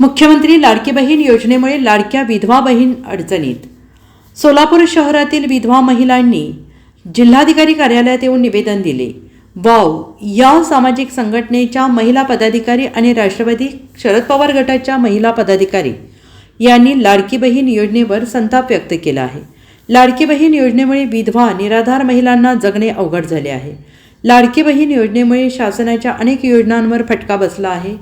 मुख्यमंत्री लाडकी बहीण योजनेमुळे लाडक्या विधवा बहीण अडचणीत। सोलापूर शहरातील विधवा महिलांनी जिल्हाधिकारी कार्यालयात येऊन निवेदन दिले। वाव या सामाजिक संघटनेच्या महिला पदाधिकारी आणि राष्ट्रवादी शरद पवार गटाच्या महिला पदाधिकारी यांनी लाडकी बहीण योजनेवर संताप व्यक्त केला आहे। लाडकी बहीण योजनेमुळे विधवा निराधार महिलांना जगणे अवघड झाले आहे। लाडकी बहीण योजनेमुळे शासनाच्या अनेक योजनांवर फटका बसला आहे।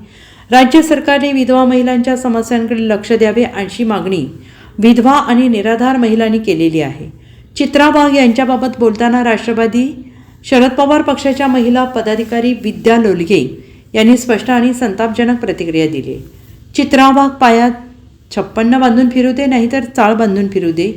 राज्य सरकारने विधवा महिलांच्या समस्यांकडे लक्ष द्यावे अशी मागणी विधवा आणि निराधार महिलांनी केलेली आहे। चित्रा वाघ यांच्याबाबत बोलताना राष्ट्रवादी शरद पवार पक्षाच्या महिला पदाधिकारी विद्या लोलगे यांनी स्पष्ट आणि संतापजनक प्रतिक्रिया दिली। चित्रा वाघ पायात 56 बांधून फिरू दे नाहीतर चाळ बांधून फिरू दे,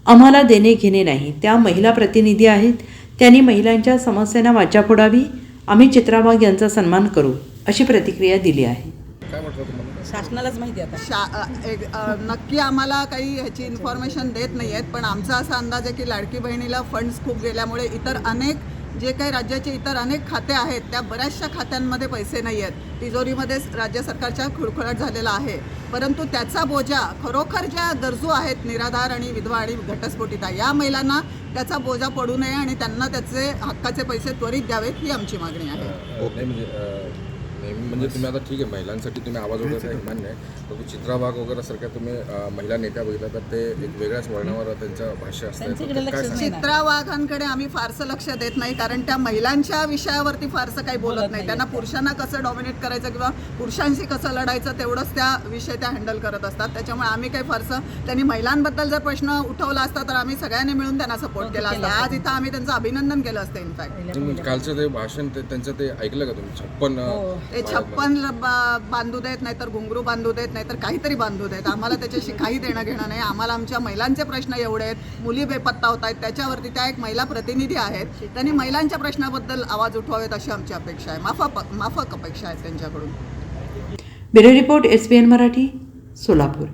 आम्हाला देणे घेणे नाही। त्या महिला प्रतिनिधी आहेत, त्यांनी महिलांच्या समस्यांना वाचा फोडावी। आम्ही चित्रा वाघ यांचा सन्मान करू अशी प्रतिक्रिया दिली आहे। काय म्हटलं तुम्हाला? शासनालाच माहिती आता नक्की आम्हाला काही ह्याची इन्फॉर्मेशन देत नाही आहेत, पण आमचा असा अंदाज आहे की लाडकी बहिणीला फंड्स खूप गेल्यामुळे इतर अनेक जे काही राज्याचे इतर अनेक खाते आहेत त्या बऱ्याचशा खात्यांमध्ये पैसे नाही आहेत। तिजोरीमध्ये राज्य सरकारच्या खुळखुळाट झालेला आहे, परंतु त्याचा बोजा खरोखर ज्या गरजू आहेत निराधार आणि विधवा आणि घटस्फोटिता या महिलांना त्याचा बोजा पडू नये आणि त्यांना त्याचे हक्काचे पैसे त्वरित द्यावेत ही आमची मागणी आहे। म्हणजे तुम्ही आता ठीक आहे महिलांसाठी तुम्ही आवाज वगैरे काही मान्य आहे, पण चित्रा वाघ वगैरे सारख्या तुम्ही महिला नेत्या बघितल्या तर ते एक वेगळ्याच वर्णावर त्यांचं भाष्य असतं। चित्रा वाघांकडे आम्ही फारसं लक्ष देत नाही, कारण त्या महिलांच्या विषयावरती फारसं काही बोलत नाही। त्यांना पुरुषांना कसं डॉमिनेट करायचं किंवा पुरुषांशी कसं लढायचं तेवढंच त्या विषय त्या हँडल करत असतात। त्याच्यामुळे आम्ही काही फारसं त्यांनी महिलांबद्दल जर प्रश्न उठवला असता तर आम्ही सगळ्यांनी मिळून त्यांना सपोर्ट केला असता। आज इथं आम्ही त्यांचं अभिनंदन केलं असतं। इनफॅक्ट कालचं ते भाषण त्यांचं ते ऐकलं का तुम्ही? 56 बांधू देत नाही तर घुंगरू बांधू देत नाही तर काहीतरी बांधू देत, आम्हाला त्याच्याशी काही देणं घेणं नाही। आम्हाला आमच्या महिलांचे प्रश्न एवढे आहेत, मुली बेपत्ता होत आहेत, त्याच्यावरती त्या एक महिला प्रतिनिधी आहेत, त्यांनी महिलांच्या प्रश्नाबद्दल आवाज उठवावेत अशी आमची अपेक्षा आहे, माफक अपेक्षा आहेत त्यांच्याकडून। Bureau report SBN Marathi, Solapur.